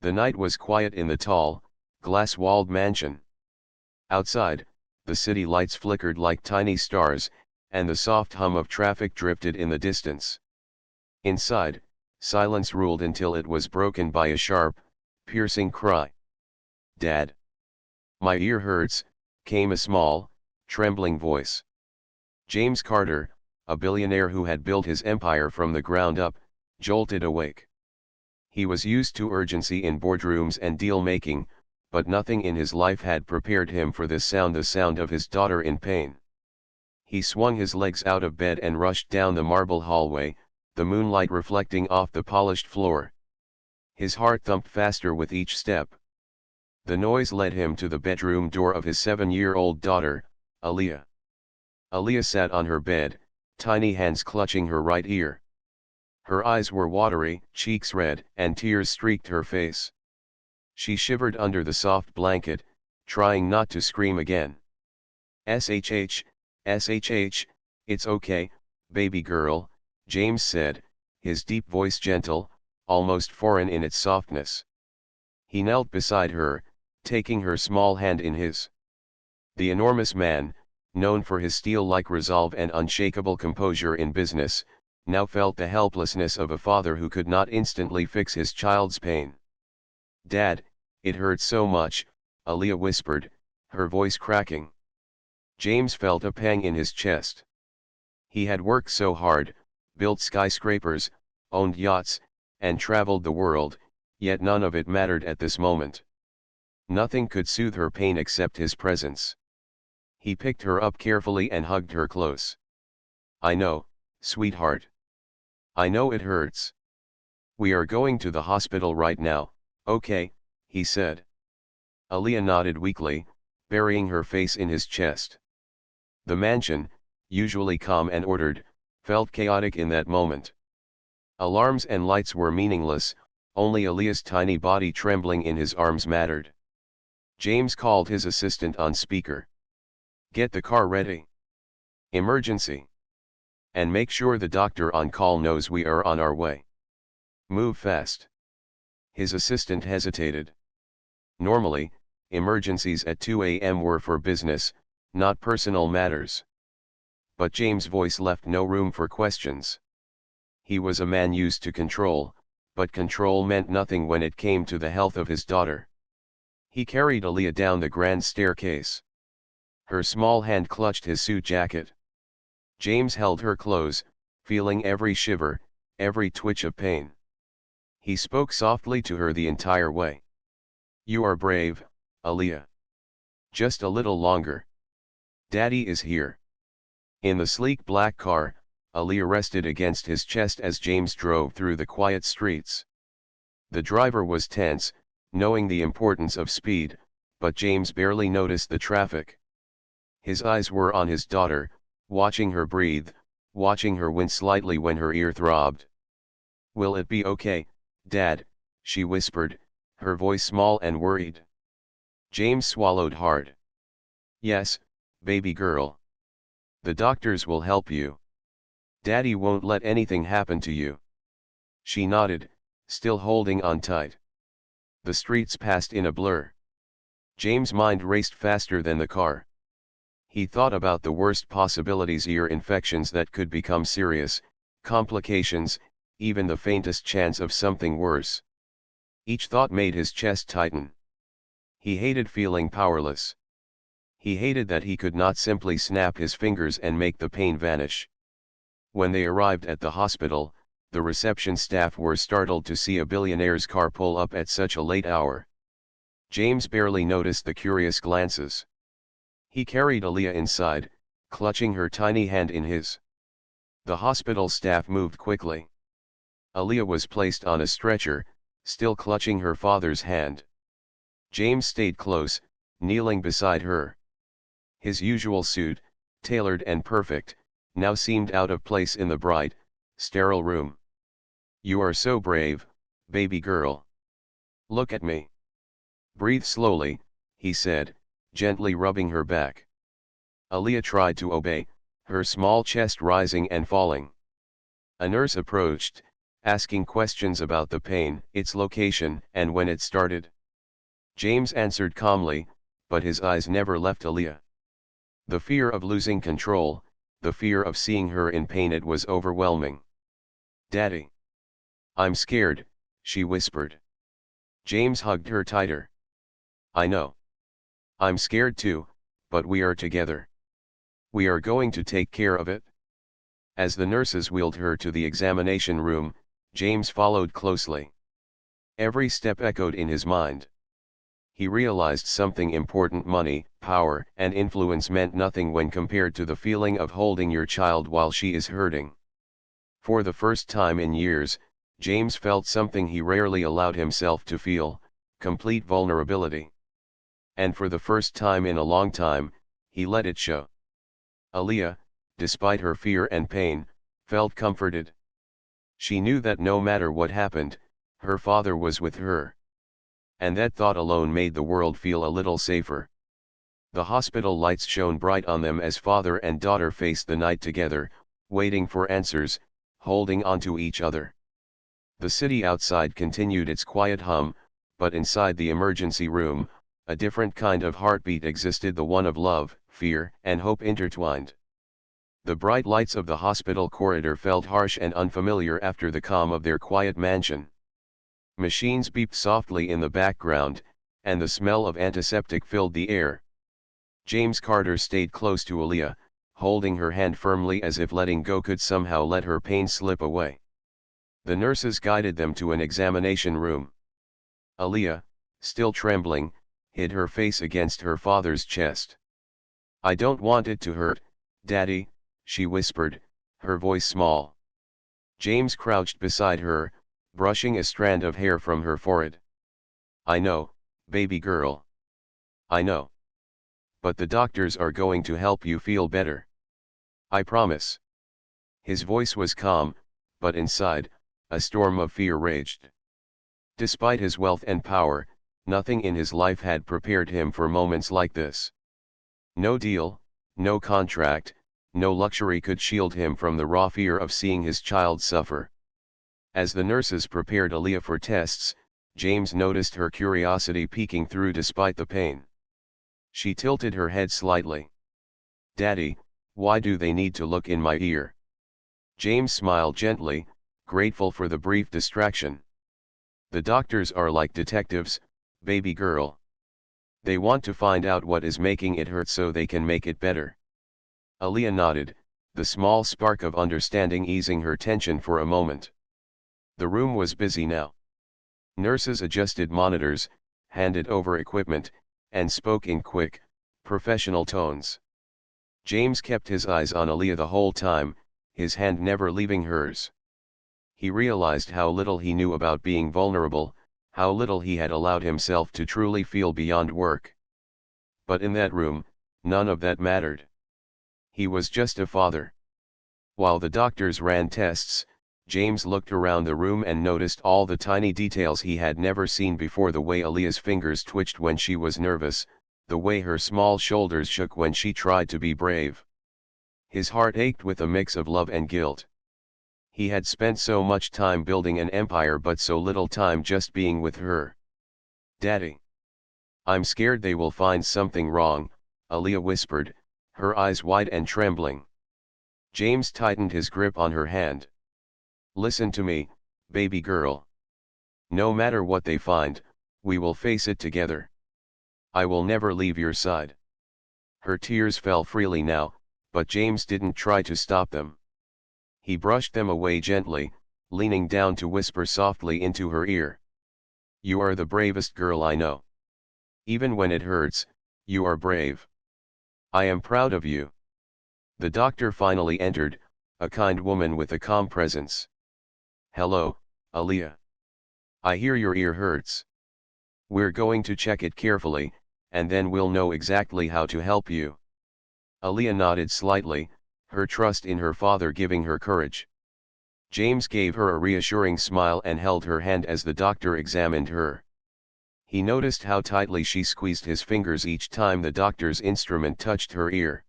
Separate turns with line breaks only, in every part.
The night was quiet in the tall, glass-walled mansion. Outside, the city lights flickered like tiny stars, and the soft hum of traffic drifted in the distance. Inside, silence ruled until it was broken by a sharp, piercing cry. "Dad! My ear hurts," came a small, trembling voice. James Carter, a billionaire who had built his empire from the ground up, jolted awake. He was used to urgency in boardrooms and deal-making, but nothing in his life had prepared him for this sound, the sound of his daughter in pain. He swung his legs out of bed and rushed down the marble hallway, the moonlight reflecting off the polished floor. His heart thumped faster with each step. The noise led him to the bedroom door of his 7-year-old daughter, Aaliyah. Aaliyah sat on her bed, tiny hands clutching her right ear. Her eyes were watery, cheeks red, and tears streaked her face. She shivered under the soft blanket, trying not to scream again. "SHH, SHH, it's okay, baby girl," James said, his deep voice gentle, almost foreign in its softness. He knelt beside her, taking her small hand in his. The enormous man, known for his steel-like resolve and unshakable composure in business, now felt the helplessness of a father who could not instantly fix his child's pain. "Dad, it hurts so much," Aaliyah whispered, her voice cracking. James felt a pang in his chest. He had worked so hard, built skyscrapers, owned yachts, and traveled the world, yet none of it mattered at this moment. Nothing could soothe her pain except his presence. He picked her up carefully and hugged her close. "I know, sweetheart. I know it hurts. We are going to the hospital right now, okay?" he said. Aaliyah nodded weakly, burying her face in his chest. The mansion, usually calm and ordered, felt chaotic in that moment. Alarms and lights were meaningless, only Aaliyah's tiny body trembling in his arms mattered. James called his assistant on speaker. "Get the car ready. Emergency. And make sure the doctor on call knows we are on our way. Move fast." His assistant hesitated. Normally, emergencies at 2 a.m. were for business, not personal matters. But James' voice left no room for questions. He was a man used to control, but control meant nothing when it came to the health of his daughter. He carried Aaliyah down the grand staircase. Her small hand clutched his suit jacket. James held her close, feeling every shiver, every twitch of pain. He spoke softly to her the entire way. "You are brave, Aaliyah. Just a little longer. Daddy is here." In the sleek black car, Aaliyah rested against his chest as James drove through the quiet streets. The driver was tense, knowing the importance of speed, but James barely noticed the traffic. His eyes were on his daughter, watching her breathe, watching her wince slightly when her ear throbbed. "Will it be okay, Dad?" she whispered, her voice small and worried. James swallowed hard. "Yes, baby girl. The doctors will help you. Daddy won't let anything happen to you." She nodded, still holding on tight. The streets passed in a blur. James' mind raced faster than the car. He thought about the worst possibilities: ear infections that could become serious, complications, even the faintest chance of something worse. Each thought made his chest tighten. He hated feeling powerless. He hated that he could not simply snap his fingers and make the pain vanish. When they arrived at the hospital, the reception staff were startled to see a billionaire's car pull up at such a late hour. James barely noticed the curious glances. He carried Aaliyah inside, clutching her tiny hand in his. The hospital staff moved quickly. Aaliyah was placed on a stretcher, still clutching her father's hand. James stayed close, kneeling beside her. His usual suit, tailored and perfect, now seemed out of place in the bright, sterile room. "You are so brave, baby girl. Look at me. Breathe slowly," he said, gently rubbing her back. Aaliyah tried to obey, her small chest rising and falling. A nurse approached, asking questions about the pain, its location, and when it started. James answered calmly, but his eyes never left Aaliyah. The fear of losing control, the fear of seeing her in pain, it was overwhelming. "Daddy. I'm scared," she whispered. James hugged her tighter. "I know. I'm scared too, but we are together. We are going to take care of it." As the nurses wheeled her to the examination room, James followed closely. Every step echoed in his mind. He realized something important: money, power, and influence meant nothing when compared to the feeling of holding your child while she is hurting. For the first time in years, James felt something he rarely allowed himself to feel: complete vulnerability. And for the first time in a long time, he let it show. Aaliyah, despite her fear and pain, felt comforted. She knew that no matter what happened, her father was with her. And that thought alone made the world feel a little safer. The hospital lights shone bright on them as father and daughter faced the night together, waiting for answers, holding on to each other. The city outside continued its quiet hum, but inside the emergency room, a different kind of heartbeat existed: the one of love, fear, and hope intertwined. The bright lights of the hospital corridor felt harsh and unfamiliar after the calm of their quiet mansion. Machines beeped softly in the background, and the smell of antiseptic filled the air. James Carter stayed close to Aaliyah, holding her hand firmly as if letting go could somehow let her pain slip away. The nurses guided them to an examination room. Aaliyah, still trembling, hid her face against her father's chest. "I don't want it to hurt, Daddy," she whispered, her voice small. James crouched beside her, brushing a strand of hair from her forehead. "I know, baby girl. I know. But the doctors are going to help you feel better. I promise." His voice was calm, but inside, a storm of fear raged. Despite his wealth and power, nothing in his life had prepared him for moments like this. No deal, no contract, no luxury could shield him from the raw fear of seeing his child suffer. As the nurses prepared Aaliyah for tests, James noticed her curiosity peeking through despite the pain. She tilted her head slightly. "Daddy, why do they need to look in my ear?" James smiled gently, grateful for the brief distraction. "The doctors are like detectives, baby girl. They want to find out what is making it hurt so they can make it better." Aaliyah nodded, the small spark of understanding easing her tension for a moment. The room was busy now. Nurses adjusted monitors, handed over equipment, and spoke in quick, professional tones. James kept his eyes on Aaliyah the whole time, his hand never leaving hers. He realized how little he knew about being vulnerable, how little he had allowed himself to truly feel beyond work. But in that room, none of that mattered. He was just a father. While the doctors ran tests, James looked around the room and noticed all the tiny details he had never seen before: the way Aaliyah's fingers twitched when she was nervous, the way her small shoulders shook when she tried to be brave. His heart ached with a mix of love and guilt. He had spent so much time building an empire but so little time just being with her. "Daddy. I'm scared they will find something wrong," Aaliyah whispered, her eyes wide and trembling. James tightened his grip on her hand. "Listen to me, baby girl. No matter what they find, we will face it together. I will never leave your side." Her tears fell freely now, but James didn't try to stop them. He brushed them away gently, leaning down to whisper softly into her ear. "You are the bravest girl I know. Even when it hurts, you are brave. I am proud of you." The doctor finally entered, a kind woman with a calm presence. "Hello, Aaliyah. I hear your ear hurts. We're going to check it carefully, and then we'll know exactly how to help you." Aaliyah nodded slightly, her trust in her father giving her courage. James gave her a reassuring smile and held her hand as the doctor examined her. He noticed how tightly she squeezed his fingers each time the doctor's instrument touched her ear.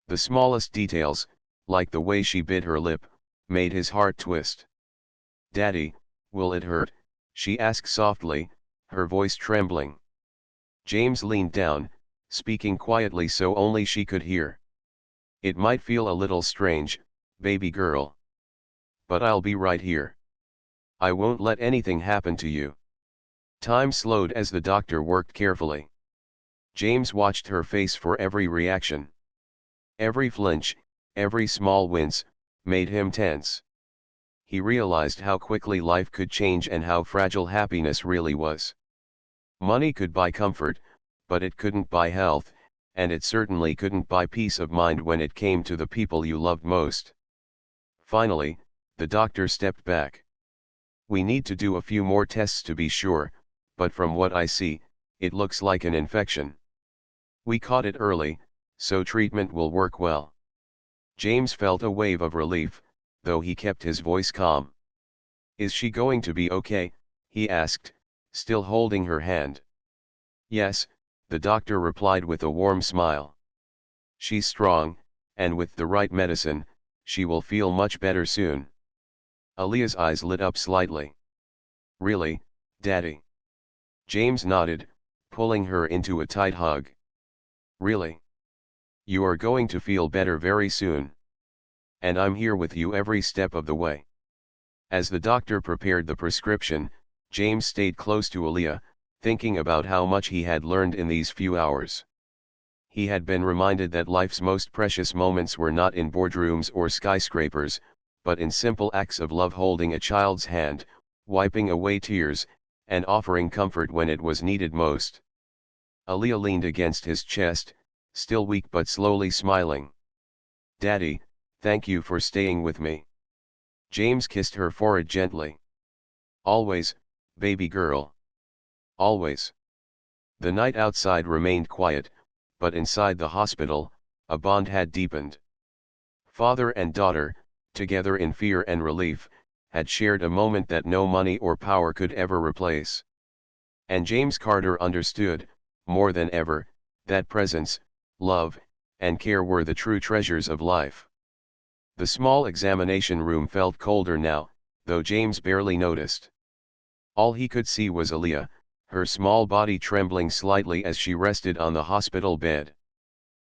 The smallest details, like the way she bit her lip, made his heart twist. "Daddy, will it hurt?" she asked softly, her voice trembling. James leaned down, speaking quietly so only she could hear. "It might feel a little strange, baby girl. But I'll be right here. I won't let anything happen to you." Time slowed as the doctor worked carefully. James watched her face for every reaction. Every flinch, every small wince, made him tense. He realized how quickly life could change and how fragile happiness really was. Money could buy comfort, but it couldn't buy health, and it certainly couldn't buy peace of mind when it came to the people you loved most. Finally, the doctor stepped back. "We need to do a few more tests to be sure, but from what I see, it looks like an infection. We caught it early, so treatment will work well." James felt a wave of relief, though he kept his voice calm. "Is she going to be okay?" he asked, still holding her hand. "Yes," the doctor replied with a warm smile. "She's strong, and with the right medicine, she will feel much better soon." Aaliyah's eyes lit up slightly. "Really, Daddy?" James nodded, pulling her into a tight hug. "Really? You are going to feel better very soon. And I'm here with you every step of the way." As the doctor prepared the prescription, James stayed close to Aaliyah, thinking about how much he had learned in these few hours. He had been reminded that life's most precious moments were not in boardrooms or skyscrapers, but in simple acts of love, holding a child's hand, wiping away tears, and offering comfort when it was needed most. Aaliyah leaned against his chest, still weak but slowly smiling. "Daddy, thank you for staying with me." James kissed her forehead gently. "Always, baby girl. Always." The night outside remained quiet, but inside the hospital, a bond had deepened. Father and daughter, together in fear and relief, had shared a moment that no money or power could ever replace. And James Carter understood, more than ever, that presence, love, and care were the true treasures of life. The small examination room felt colder now, though James barely noticed. All he could see was Aaliyah, her small body trembling slightly as she rested on the hospital bed.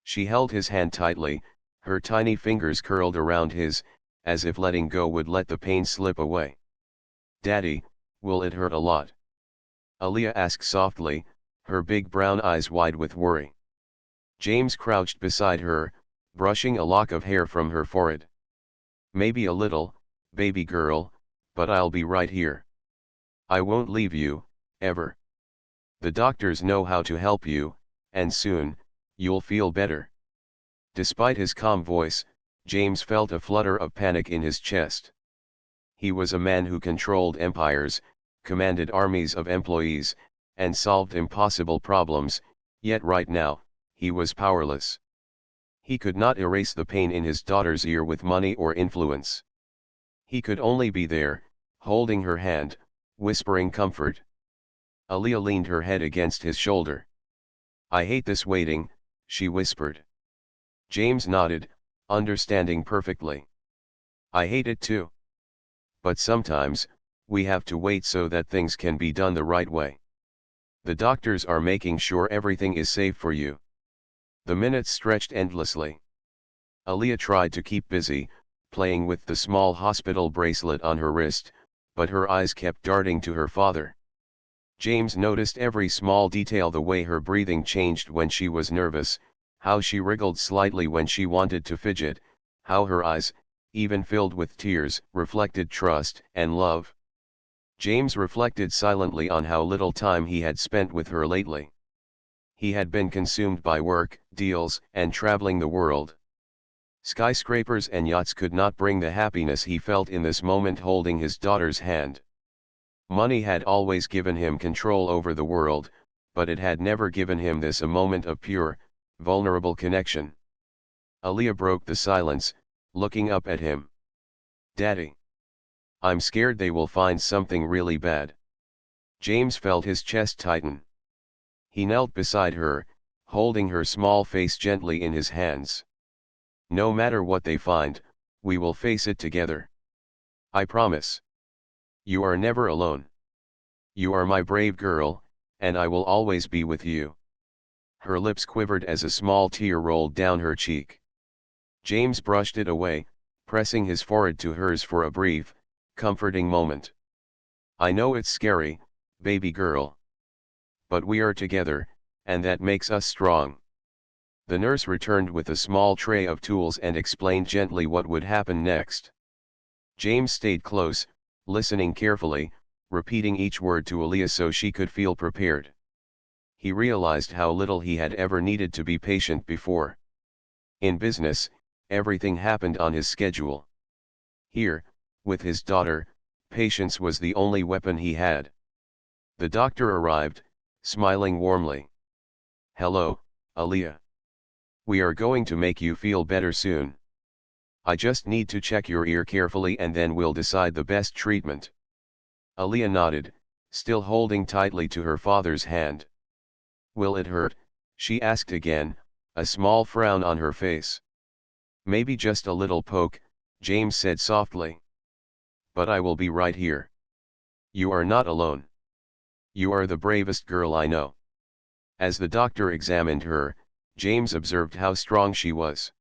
She held his hand tightly, her tiny fingers curled around his, as if letting go would let the pain slip away. "Daddy, will it hurt a lot?" Aaliyah asked softly, her big brown eyes wide with worry. James crouched beside her, brushing a lock of hair from her forehead. "Maybe a little, baby girl, but I'll be right here. I won't leave you, ever. The doctors know how to help you, and soon, you'll feel better." Despite his calm voice, James felt a flutter of panic in his chest. He was a man who controlled empires, commanded armies of employees, and solved impossible problems, yet right now, he was powerless. He could not erase the pain in his daughter's ear with money or influence. He could only be there, holding her hand, whispering comfort. Aaliyah leaned her head against his shoulder. "I hate this waiting," she whispered. James nodded, understanding perfectly. "I hate it too. But sometimes, we have to wait so that things can be done the right way. The doctors are making sure everything is safe for you." The minutes stretched endlessly. Aaliyah tried to keep busy, playing with the small hospital bracelet on her wrist, but her eyes kept darting to her father. James noticed every small detail: the way her breathing changed when she was nervous, how she wriggled slightly when she wanted to fidget, how her eyes, even filled with tears, reflected trust and love. James reflected silently on how little time he had spent with her lately. He had been consumed by work, deals, and traveling the world. Skyscrapers and yachts could not bring the happiness he felt in this moment holding his daughter's hand. Money had always given him control over the world, but it had never given him this: a moment of pure, vulnerable connection. Aaliyah broke the silence, looking up at him. "Daddy, I'm scared they will find something really bad." James felt his chest tighten. He knelt beside her, holding her small face gently in his hands. "No matter what they find, we will face it together. I promise." You are never alone. You are my brave girl, and I will always be with you. Her lips quivered as a small tear rolled down her cheek. James brushed it away, pressing his forehead to hers for a brief, comforting moment. I know it's scary, baby girl. But we are together, and that makes us strong. The nurse returned with a small tray of tools and explained gently what would happen next. James stayed close, listening carefully, repeating each word to Aaliyah so she could feel prepared. He realized how little he had ever needed to be patient before. In business, everything happened on his schedule. Here, with his daughter, patience was the only weapon he had. The doctor arrived, smiling warmly. Hello, Aaliyah. We are going to make you feel better soon. I just need to check your ear carefully and then we'll decide the best treatment. Aaliyah nodded, still holding tightly to her father's hand. Will it hurt? She asked again, a small frown on her face. Maybe just a little poke, James said softly. But I will be right here. You are not alone. You are the bravest girl I know. As the doctor examined her, James observed how strong she was.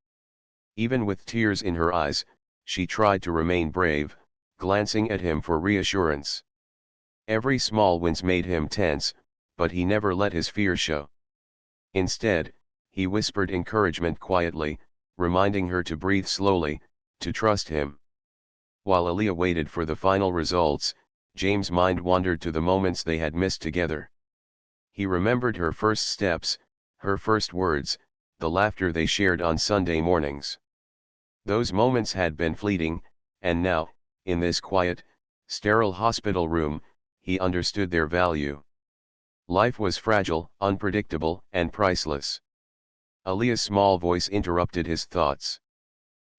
Even with tears in her eyes, she tried to remain brave, glancing at him for reassurance. Every small wince made him tense, but he never let his fear show. Instead, he whispered encouragement quietly, reminding her to breathe slowly, to trust him. While Aaliyah waited for the final results, James' mind wandered to the moments they had missed together. He remembered her first steps, her first words, the laughter they shared on Sunday mornings. Those moments had been fleeting, and now, in this quiet, sterile hospital room, he understood their value. Life was fragile, unpredictable, and priceless. Aaliyah's small voice interrupted his thoughts.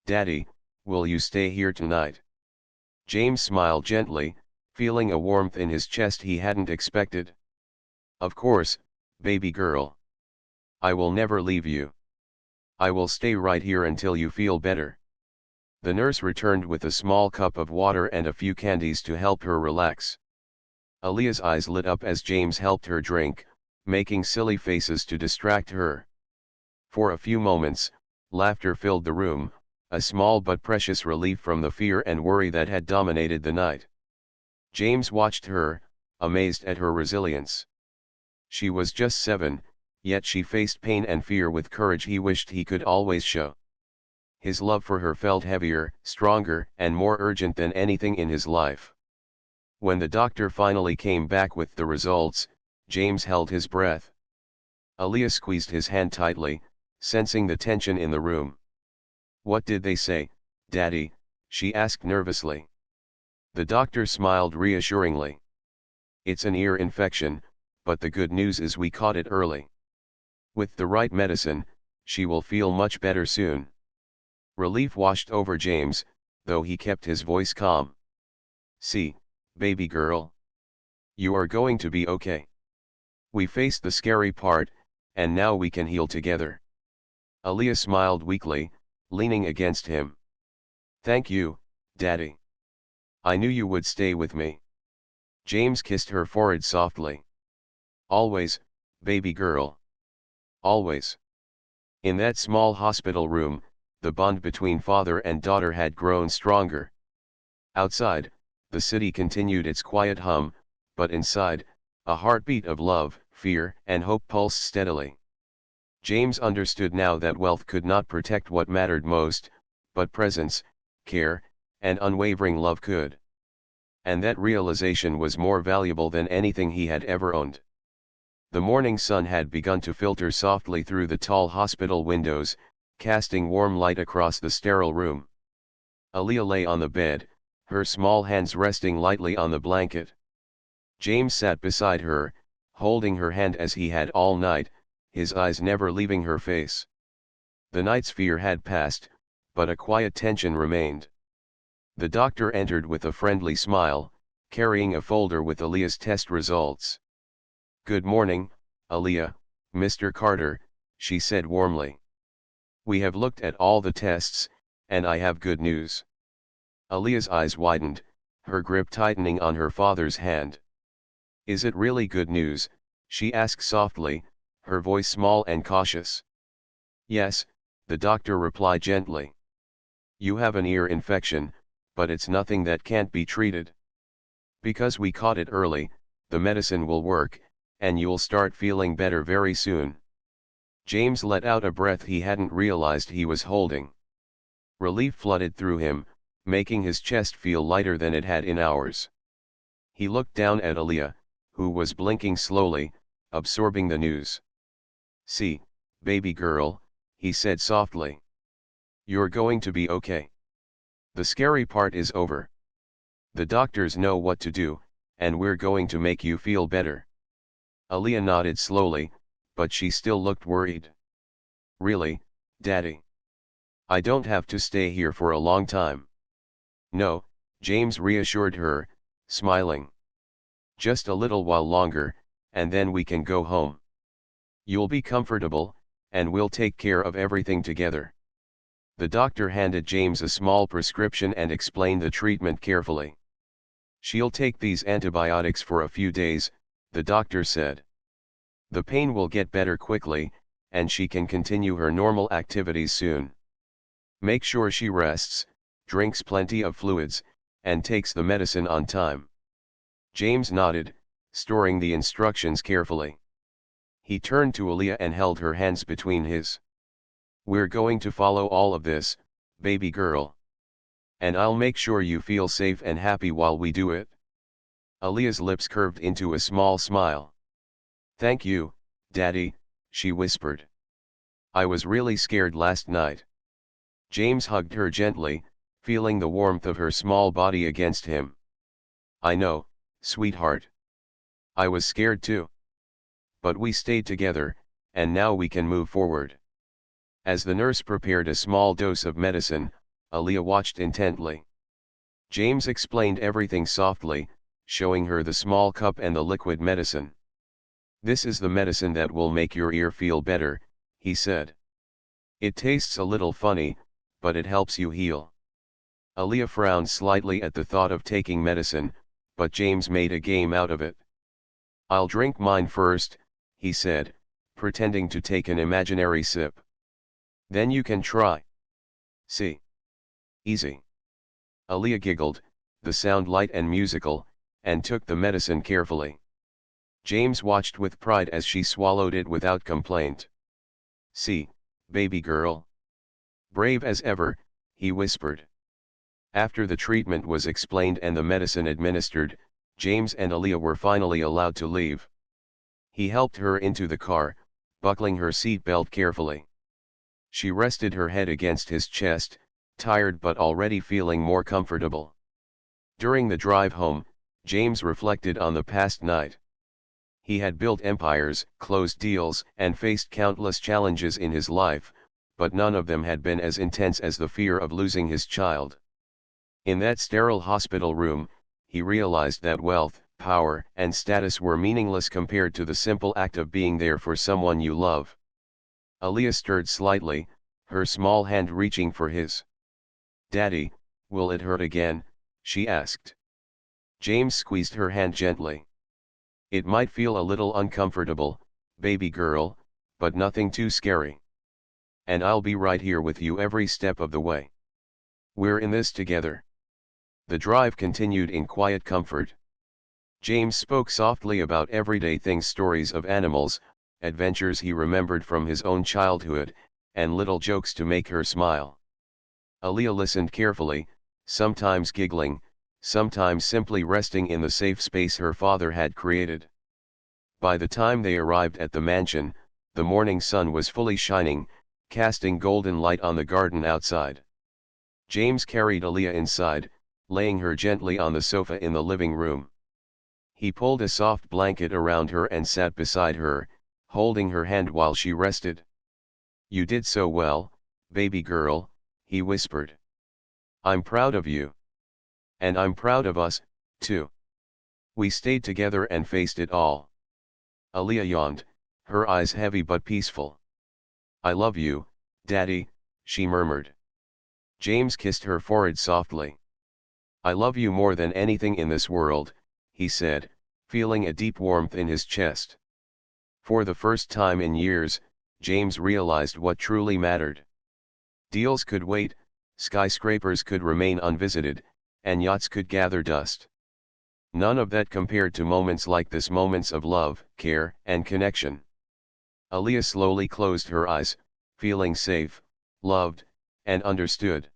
Daddy, will you stay here tonight? James smiled gently, feeling a warmth in his chest he hadn't expected. Of course, baby girl. I will never leave you. I will stay right here until you feel better. The nurse returned with a small cup of water and a few candies to help her relax. Aaliyah's eyes lit up as James helped her drink, making silly faces to distract her. For a few moments, laughter filled the room, a small but precious relief from the fear and worry that had dominated the night. James watched her, amazed at her resilience. She was just 7, yet she faced pain and fear with courage he wished he could always show. His love for her felt heavier, stronger, and more urgent than anything in his life. When the doctor finally came back with the results, James held his breath. Aaliyah squeezed his hand tightly, sensing the tension in the room. What did they say, Daddy? She asked nervously. The doctor smiled reassuringly. It's an ear infection, but the good news is we caught it early. With the right medicine, she will feel much better soon. Relief washed over James, though he kept his voice calm. See, baby girl. You are going to be okay. We faced the scary part, and now we can heal together. Aaliyah smiled weakly, leaning against him. Thank you, Daddy. I knew you would stay with me. James kissed her forehead softly. Always, baby girl. Always. In that small hospital room, the bond between father and daughter had grown stronger. Outside, the city continued its quiet hum, but inside, a heartbeat of love, fear, and hope pulsed steadily. James understood now that wealth could not protect what mattered most, but presence, care, and unwavering love could. And that realization was more valuable than anything he had ever owned. The morning sun had begun to filter softly through the tall hospital windows, casting warm light across the sterile room. Aaliyah lay on the bed, her small hands resting lightly on the blanket. James sat beside her, holding her hand as he had all night, his eyes never leaving her face. The night's fear had passed, but a quiet tension remained. The doctor entered with a friendly smile, carrying a folder with Aaliyah's test results. Good morning, Aaliyah, Mr. Carter, she said warmly. We have looked at all the tests, and I have good news. Aaliyah's eyes widened, her grip tightening on her father's hand. "Is it really good news?" she asked softly, her voice small and cautious. "Yes," the doctor replied gently. "You have an ear infection, but it's nothing that can't be treated. Because we caught it early, the medicine will work, and you'll start feeling better very soon." James let out a breath he hadn't realized he was holding. Relief flooded through him, making his chest feel lighter than it had in hours. He looked down at Aaliyah, who was blinking slowly, absorbing the news. "See, baby girl," he said softly. "You're going to be okay. The scary part is over. The doctors know what to do, and we're going to make you feel better." Aaliyah nodded slowly, but she still looked worried. "Really, Daddy? I don't have to stay here for a long time." "No," James reassured her, smiling. "Just a little while longer, and then we can go home. You'll be comfortable, and we'll take care of everything together." The doctor handed James a small prescription and explained the treatment carefully. "She'll take these antibiotics for a few days," the doctor said. "The pain will get better quickly, and she can continue her normal activities soon. Make sure she rests, drinks plenty of fluids, and takes the medicine on time." James nodded, storing the instructions carefully. He turned to Aaliyah and held her hands between his. "We're going to follow all of this, baby girl. And I'll make sure you feel safe and happy while we do it." Aaliyah's lips curved into a small smile. "Thank you, Daddy," she whispered. "I was really scared last night." James hugged her gently, feeling the warmth of her small body against him. "I know, sweetheart. I was scared too. But we stayed together, and now we can move forward." As the nurse prepared a small dose of medicine, Aaliyah watched intently. James explained everything softly, showing her the small cup and the liquid medicine. "This is the medicine that will make your ear feel better," he said. "It tastes a little funny, but it helps you heal." Aaliyah frowned slightly at the thought of taking medicine, but James made a game out of it. "I'll drink mine first," he said, pretending to take an imaginary sip. "Then you can try. See? Easy." Aaliyah giggled, the sound light and musical, and took the medicine carefully. James watched with pride as she swallowed it without complaint. "See, baby girl. Brave as ever," he whispered. After the treatment was explained and the medicine administered, James and Aaliyah were finally allowed to leave. He helped her into the car, buckling her seat belt carefully. She rested her head against his chest, tired but already feeling more comfortable. During the drive home, James reflected on the past night. He had built empires, closed deals, and faced countless challenges in his life, but none of them had been as intense as the fear of losing his child. In that sterile hospital room, he realized that wealth, power, and status were meaningless compared to the simple act of being there for someone you love. Aaliyah stirred slightly, her small hand reaching for his. "Daddy, will it hurt again?" she asked. James squeezed her hand gently. "It might feel a little uncomfortable, baby girl, but nothing too scary. And I'll be right here with you every step of the way. We're in this together." The drive continued in quiet comfort. James spoke softly about everyday things, stories of animals, adventures he remembered from his own childhood, and little jokes to make her smile. Aaliyah listened carefully, sometimes giggling, sometimes simply resting in the safe space her father had created. By the time they arrived at the mansion, the morning sun was fully shining, casting golden light on the garden outside. James carried Aaliyah inside, laying her gently on the sofa in the living room. He pulled a soft blanket around her and sat beside her, holding her hand while she rested. "You did so well, baby girl," he whispered. "I'm proud of you. And I'm proud of us, too. We stayed together and faced it all." Aaliyah yawned, her eyes heavy but peaceful. "I love you, Daddy," she murmured. James kissed her forehead softly. "I love you more than anything in this world," he said, feeling a deep warmth in his chest. For the first time in years, James realized what truly mattered. Deals could wait, skyscrapers could remain unvisited, and yachts could gather dust. None of that compared to moments like this, moments of love, care, and connection. Aaliyah slowly closed her eyes, feeling safe, loved, and understood.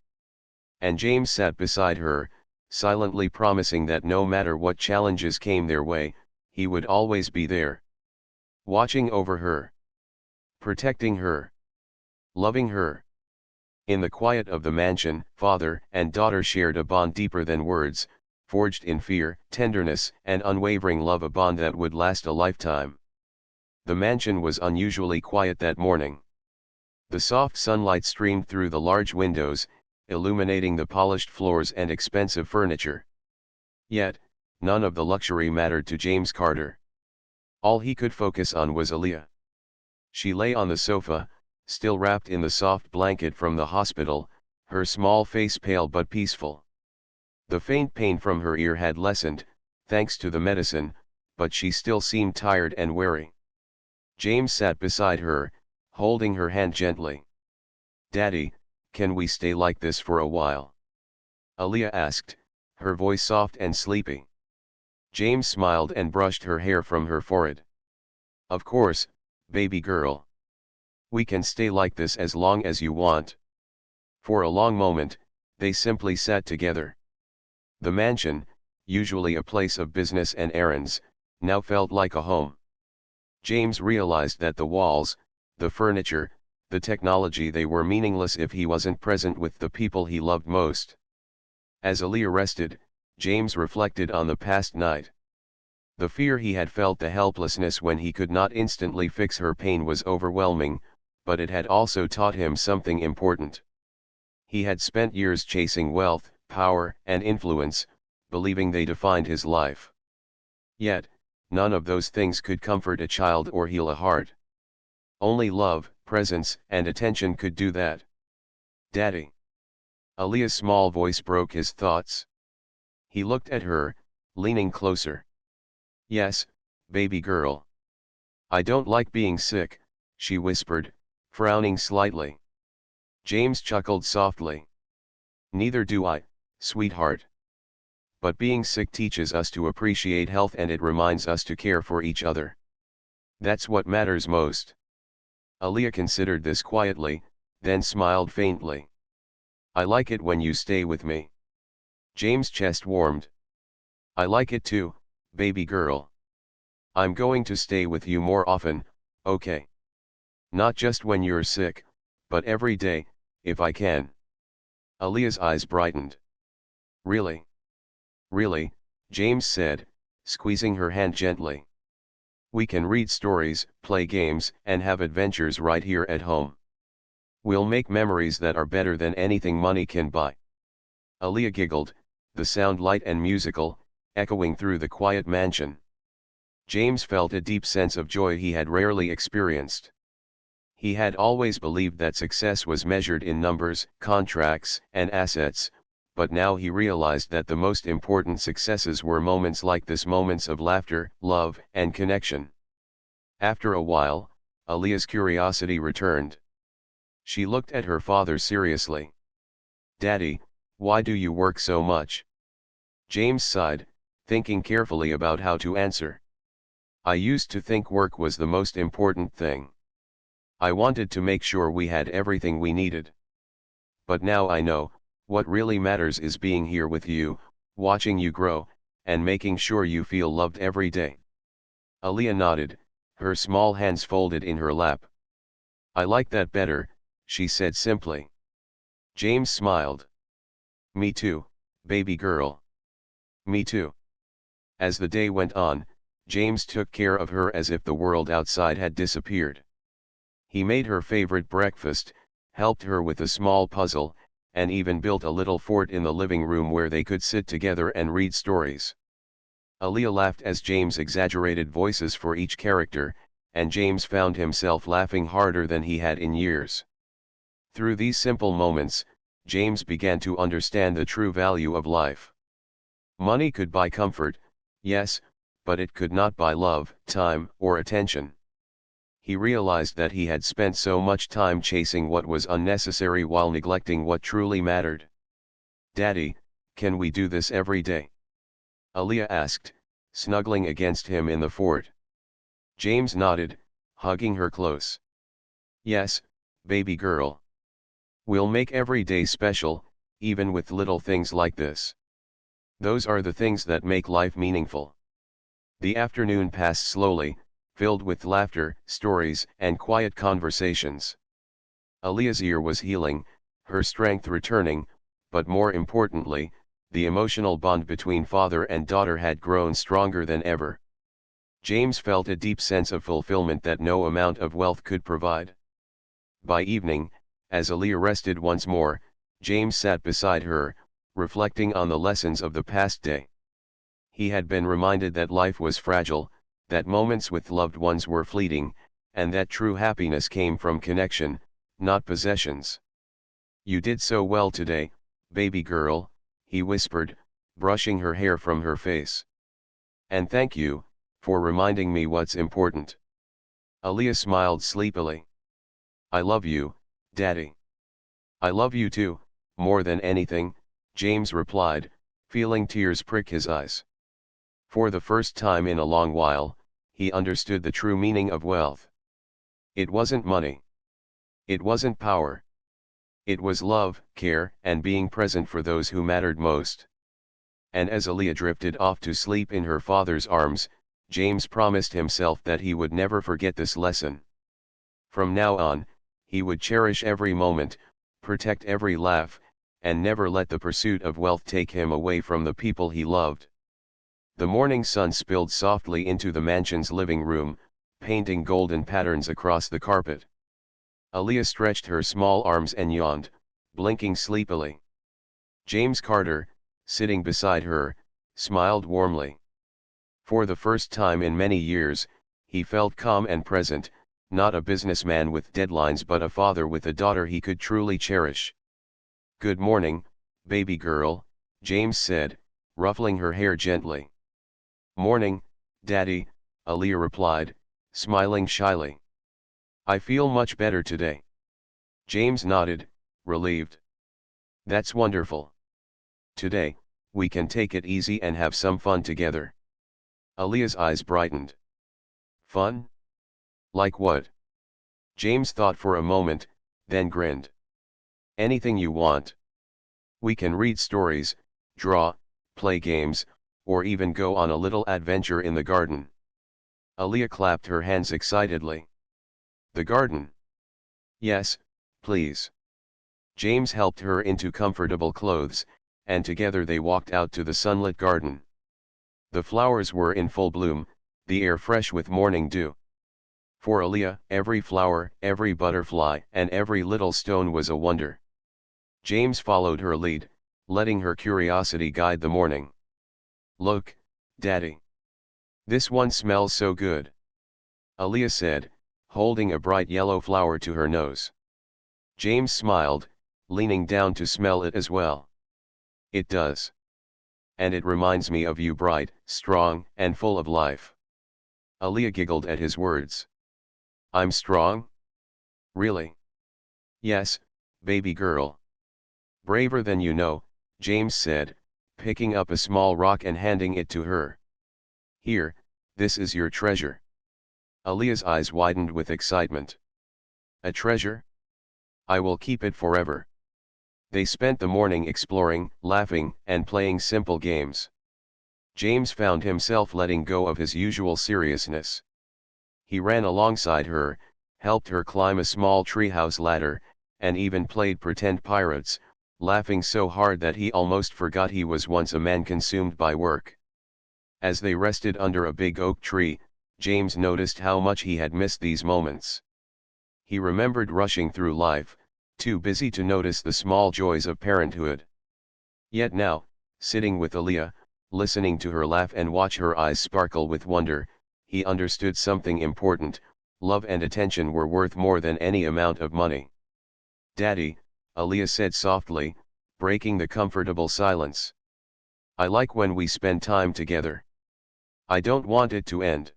And James sat beside her, silently promising that no matter what challenges came their way, he would always be there. Watching over her. Protecting her. Loving her. In the quiet of the mansion, father and daughter shared a bond deeper than words, forged in fear, tenderness, and unwavering love, a bond that would last a lifetime. The mansion was unusually quiet that morning. The soft sunlight streamed through the large windows, illuminating the polished floors and expensive furniture. Yet, none of the luxury mattered to James Carter. All he could focus on was Aaliyah. She lay on the sofa, still wrapped in the soft blanket from the hospital, her small face pale but peaceful. The faint pain from her ear had lessened, thanks to the medicine, but she still seemed tired and weary. James sat beside her, holding her hand gently. "Daddy, can we stay like this for a while?" Aaliyah asked, her voice soft and sleepy. James smiled and brushed her hair from her forehead. "Of course, baby girl. We can stay like this as long as you want." For a long moment, they simply sat together. The mansion, usually a place of business and errands, now felt like a home. James realized that the walls, the furniture, the technology, they were meaningless if he wasn't present with the people he loved most. As Aaliyah rested, James reflected on the past night. The fear he had felt, the helplessness when he could not instantly fix her pain, was overwhelming, but it had also taught him something important. He had spent years chasing wealth, power, and influence, believing they defined his life. Yet, none of those things could comfort a child or heal a heart. Only love, presence, and attention could do that. "Daddy." Aaliyah's small voice broke his thoughts. He looked at her, leaning closer. "Yes, baby girl. I don't like being sick," she whispered, frowning slightly. James chuckled softly. "Neither do I, sweetheart. But being sick teaches us to appreciate health, and it reminds us to care for each other. That's what matters most." Aaliyah considered this quietly, then smiled faintly. "I like it when you stay with me." James' chest warmed. "I like it too, baby girl. I'm going to stay with you more often, okay? Not just when you're sick, but every day, if I can." Aaliyah's eyes brightened. "Really?" "Really," James said, squeezing her hand gently. "We can read stories, play games, and have adventures right here at home. We'll make memories that are better than anything money can buy." Aaliyah giggled, the sound light and musical, echoing through the quiet mansion. James felt a deep sense of joy he had rarely experienced. He had always believed that success was measured in numbers, contracts, and assets, but now he realized that the most important successes were moments like this, moments of laughter, love, and connection. After a while, Aaliyah's curiosity returned. She looked at her father seriously. "Daddy, why do you work so much?" James sighed, thinking carefully about how to answer. "I used to think work was the most important thing. I wanted to make sure we had everything we needed. But now I know, what really matters is being here with you, watching you grow, and making sure you feel loved every day." Aaliyah nodded, her small hands folded in her lap. "I like that better," she said simply. James smiled. "Me too, baby girl. Me too." As the day went on, James took care of her as if the world outside had disappeared. He made her favorite breakfast, helped her with a small puzzle, and even built a little fort in the living room where they could sit together and read stories. Aaliyah laughed as James exaggerated voices for each character, and James found himself laughing harder than he had in years. Through these simple moments, James began to understand the true value of life. Money could buy comfort, yes, but it could not buy love, time, or attention. He realized that he had spent so much time chasing what was unnecessary while neglecting what truly mattered. "Daddy, can we do this every day?" Aaliyah asked, snuggling against him in the fort. James nodded, hugging her close. "Yes, baby girl. We'll make every day special, even with little things like this. Those are the things that make life meaningful." The afternoon passed slowly, filled with laughter, stories, and quiet conversations. Aaliyah's ear was healing, her strength returning, but more importantly, the emotional bond between father and daughter had grown stronger than ever. James felt a deep sense of fulfillment that no amount of wealth could provide. By evening, as Aaliyah rested once more, James sat beside her, reflecting on the lessons of the past day. He had been reminded that life was fragile, that moments with loved ones were fleeting, and that true happiness came from connection, not possessions. "You did so well today, baby girl," he whispered, brushing her hair from her face. "And thank you, for reminding me what's important." Aaliyah smiled sleepily. "I love you, Daddy." "I love you too, more than anything," James replied, feeling tears prick his eyes. For the first time in a long while, he understood the true meaning of wealth. It wasn't money. It wasn't power. It was love, care, and being present for those who mattered most. And as Aaliyah drifted off to sleep in her father's arms, James promised himself that he would never forget this lesson. From now on, he would cherish every moment, protect every laugh, and never let the pursuit of wealth take him away from the people he loved. The morning sun spilled softly into the mansion's living room, painting golden patterns across the carpet. Aaliyah stretched her small arms and yawned, blinking sleepily. James Carter, sitting beside her, smiled warmly. For the first time in many years, he felt calm and present, not a businessman with deadlines but a father with a daughter he could truly cherish. "Good morning, baby girl," James said, ruffling her hair gently. "Morning, Daddy," Aaliyah replied, smiling shyly. "I feel much better today." James nodded, relieved. "That's wonderful. Today, we can take it easy and have some fun together." Aaliyah's eyes brightened. "Fun? Like what?" James thought for a moment, then grinned. "Anything you want. We can read stories, draw, play games, or even go on a little adventure in the garden." Aaliyah clapped her hands excitedly. "The garden? Yes, please." James helped her into comfortable clothes, and together they walked out to the sunlit garden. The flowers were in full bloom, the air fresh with morning dew. For Aaliyah, every flower, every butterfly, and every little stone was a wonder. James followed her lead, letting her curiosity guide the morning. "Look, Daddy. This one smells so good," Aaliyah said, holding a bright yellow flower to her nose. James smiled, leaning down to smell it as well. "It does. And it reminds me of you, bright, strong, and full of life." Aaliyah giggled at his words. "I'm strong? Really?" "Yes, baby girl." "Braver than you know," James said, picking up a small rock and handing it to her. "Here, this is your treasure." Aaliyah's eyes widened with excitement. "A treasure? I will keep it forever." They spent the morning exploring, laughing, and playing simple games. James found himself letting go of his usual seriousness. He ran alongside her, helped her climb a small treehouse ladder, and even played pretend pirates, laughing so hard that he almost forgot he was once a man consumed by work. As they rested under a big oak tree, James noticed how much he had missed these moments. He remembered rushing through life, too busy to notice the small joys of parenthood. Yet now, sitting with Aaliyah, listening to her laugh and watch her eyes sparkle with wonder, he understood something important: love and attention were worth more than any amount of money. "Daddy," Aaliyah said softly, breaking the comfortable silence. I like when we spend time together. I don't want it to end.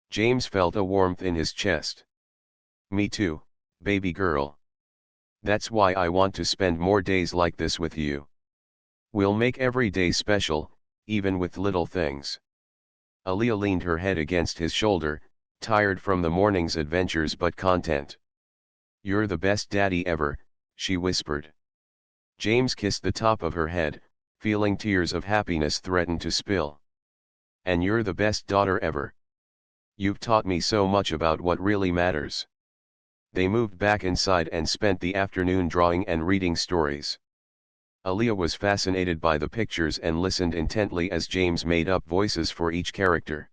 James felt a warmth in his chest. Me too, baby girl. That's why I want to spend more days like this with you. We'll make every day special, even with little things. Aaliyah leaned her head against his shoulder, tired from the morning's adventures but content. You're the best daddy ever, she whispered. James kissed the top of her head, feeling tears of happiness threaten to spill. And you're the best daughter ever. You've taught me so much about what really matters. They moved back inside and spent the afternoon drawing and reading stories. Aaliyah was fascinated by the pictures and listened intently as James made up voices for each character.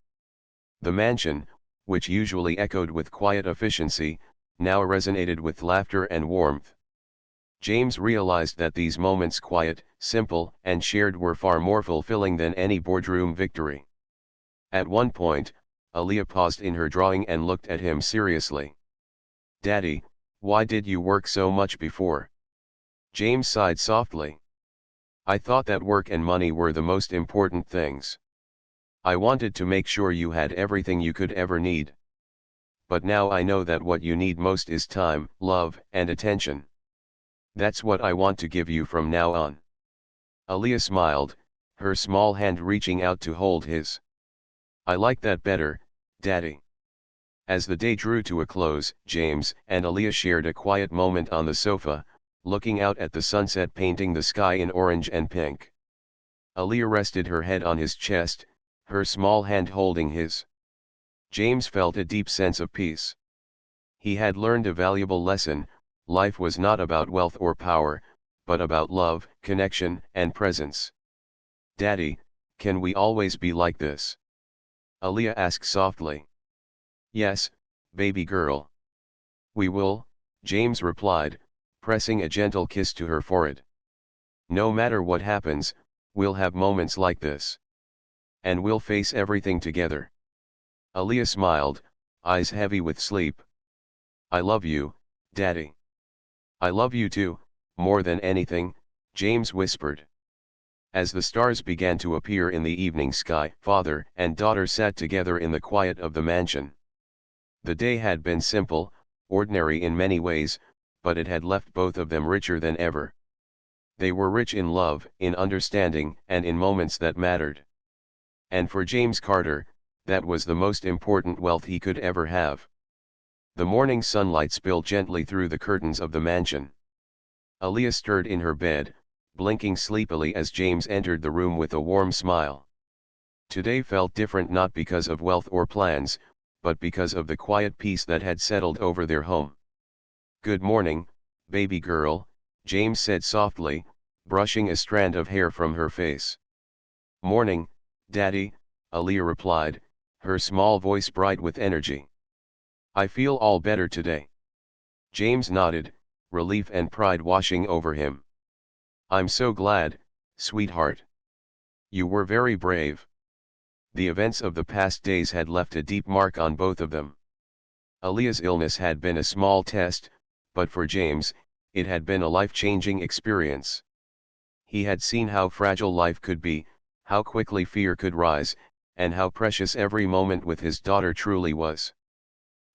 The mansion, which usually echoed with quiet efficiency, now resonated with laughter and warmth. James realized that these moments, quiet, simple, and shared, were far more fulfilling than any boardroom victory. At one point, Aaliyah paused in her drawing and looked at him seriously. Daddy, why did you work so much before? James sighed softly. I thought that work and money were the most important things. I wanted to make sure you had everything you could ever need. But now I know that what you need most is time, love, and attention. That's what I want to give you from now on. Aaliyah smiled, her small hand reaching out to hold his. I like that better, Daddy. As the day drew to a close, James and Aaliyah shared a quiet moment on the sofa, looking out at the sunset painting the sky in orange and pink. Aaliyah rested her head on his chest, her small hand holding his. James felt a deep sense of peace. He had learned a valuable lesson: life was not about wealth or power, but about love, connection, and presence. Daddy, can we always be like this? Aaliyah asked softly. Yes, baby girl. We will, James replied, pressing a gentle kiss to her forehead. No matter what happens, we'll have moments like this. And we'll face everything together. Aaliyah smiled, eyes heavy with sleep. I love you, Daddy. I love you too, more than anything, James whispered. As the stars began to appear in the evening sky, father and daughter sat together in the quiet of the mansion. The day had been simple, ordinary in many ways, but it had left both of them richer than ever. They were rich in love, in understanding, and in moments that mattered. And for James Carter, that was the most important wealth he could ever have. The morning sunlight spilled gently through the curtains of the mansion. Aaliyah stirred in her bed, blinking sleepily as James entered the room with a warm smile. Today felt different, not because of wealth or plans, but because of the quiet peace that had settled over their home. Good morning, baby girl, James said softly, brushing a strand of hair from her face. Morning, Daddy, Aaliyah replied, her small voice bright with energy. I feel all better today. James nodded, relief and pride washing over him. I'm so glad, sweetheart. You were very brave. The events of the past days had left a deep mark on both of them. Aaliyah's illness had been a small test, but for James, it had been a life-changing experience. He had seen how fragile life could be, how quickly fear could rise, and how precious every moment with his daughter truly was.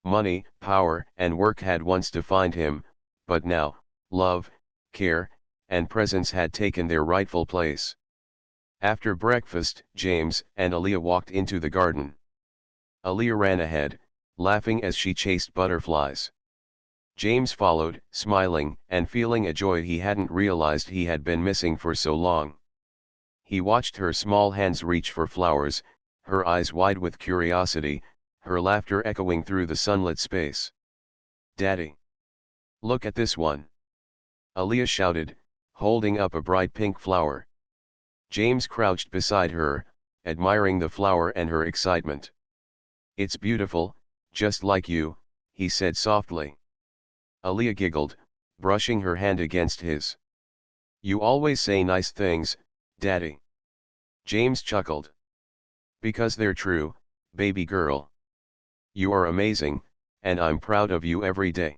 Money, power, and work had once defined him, but now, love, care, and presence had taken their rightful place. After breakfast, James and Aaliyah walked into the garden. Aaliyah ran ahead, laughing as she chased butterflies. James followed, smiling and feeling a joy he hadn't realized he had been missing for so long. He watched her small hands reach for flowers, her eyes wide with curiosity, her laughter echoing through the sunlit space. Daddy! Look at this one! Aaliyah shouted, holding up a bright pink flower. James crouched beside her, admiring the flower and her excitement. It's beautiful, just like you, he said softly. Aaliyah giggled, brushing her hand against his. You always say nice things, Daddy. James chuckled. Because they're true, baby girl. You are amazing, and I'm proud of you every day.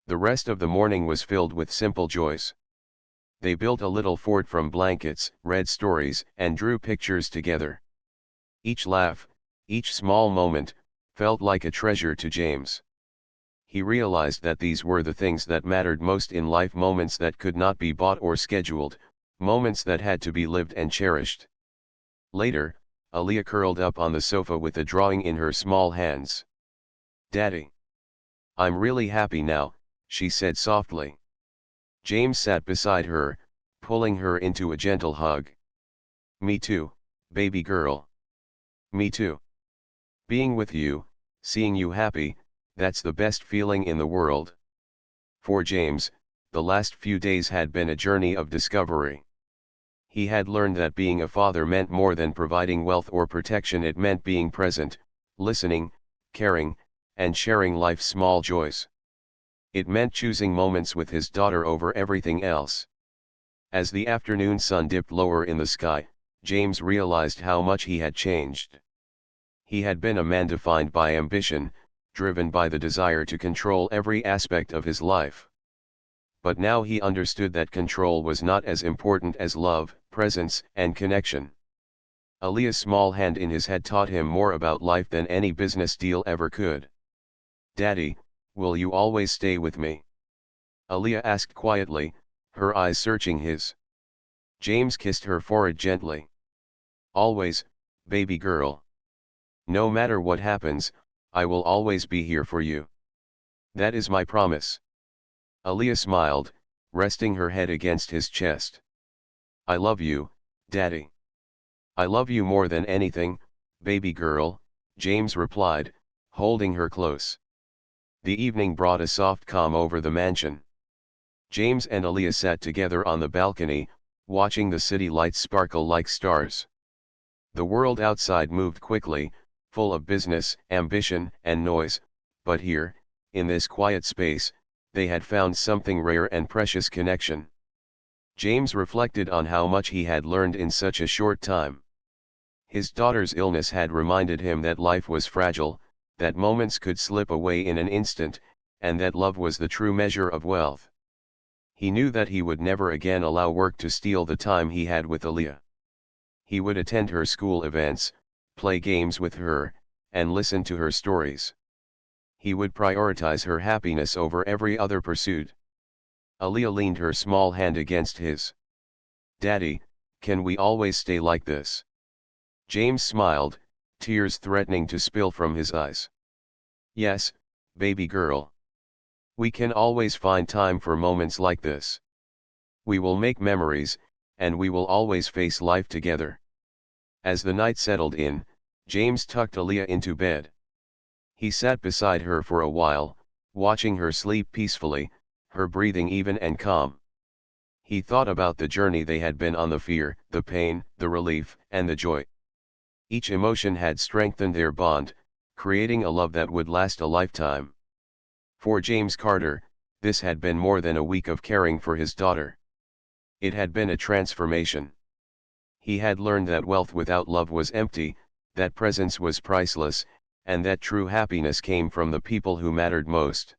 The rest of the morning was filled with simple joys. They built a little fort from blankets, read stories, and drew pictures together. Each laugh, each small moment, felt like a treasure to James. He realized that these were the things that mattered most in life, moments that could not be bought or scheduled, moments that had to be lived and cherished. Later, Aaliyah curled up on the sofa with a drawing in her small hands. "Daddy, I'm really happy now," she said softly. James sat beside her, pulling her into a gentle hug. "Me too, baby girl. Me too. Being with you, seeing you happy, that's the best feeling in the world." For James, the last few days had been a journey of discovery. He had learned that being a father meant more than providing wealth or protection. It meant being present, listening, caring, and sharing life's small joys. It meant choosing moments with his daughter over everything else. As the afternoon sun dipped lower in the sky, James realized how much he had changed. He had been a man defined by ambition, driven by the desire to control every aspect of his life. But now he understood that control was not as important as love, presence, and connection. Aaliyah's small hand in his had taught him more about life than any business deal ever could. "Daddy, will you always stay with me?" Aaliyah asked quietly, her eyes searching his. James kissed her forehead gently. "Always, baby girl. No matter what happens, I will always be here for you. That is my promise." Aaliyah smiled, resting her head against his chest. "I love you, Daddy. I love you more than anything, baby girl," James replied, holding her close. The evening brought a soft calm over the mansion. James and Aaliyah sat together on the balcony, watching the city lights sparkle like stars. The world outside moved quickly, full of business, ambition, and noise, but here, in this quiet space, they had found something rare and precious: connection. James reflected on how much he had learned in such a short time. His daughter's illness had reminded him that life was fragile, that moments could slip away in an instant, and that love was the true measure of wealth. He knew that he would never again allow work to steal the time he had with Aaliyah. He would attend her school events, play games with her, and listen to her stories. He would prioritize her happiness over every other pursuit. Aaliyah leaned her small hand against his. "Daddy, can we always stay like this?" James smiled, tears threatening to spill from his eyes. "Yes, baby girl. We can always find time for moments like this. We will make memories, and we will always face life together." As the night settled in, James tucked Aaliyah into bed. He sat beside her for a while, watching her sleep peacefully, her breathing even and calm. He thought about the journey they had been on: the fear, the pain, the relief, and the joy. Each emotion had strengthened their bond, creating a love that would last a lifetime. For James Carter, this had been more than a week of caring for his daughter. It had been a transformation. He had learned that wealth without love was empty, that presence was priceless, and that true happiness came from the people who mattered most.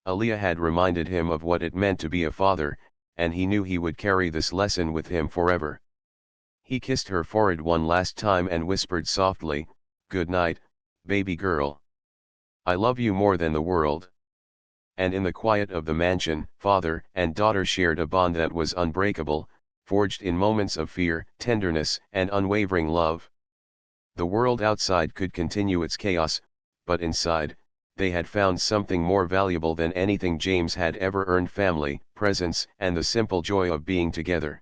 Aaliyah had reminded him of what it meant to be a father, and he knew he would carry this lesson with him forever. He kissed her forehead one last time and whispered softly, "Good night, baby girl. I love you more than the world." And in the quiet of the mansion, father and daughter shared a bond that was unbreakable, forged in moments of fear, tenderness, and unwavering love. The world outside could continue its chaos, but inside, they had found something more valuable than anything James had ever earned: family, presence, and the simple joy of being together.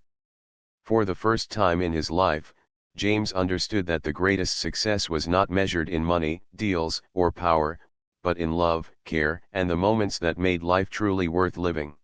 For the first time in his life, James understood that the greatest success was not measured in money, deals, or power, but in love, care, and the moments that made life truly worth living.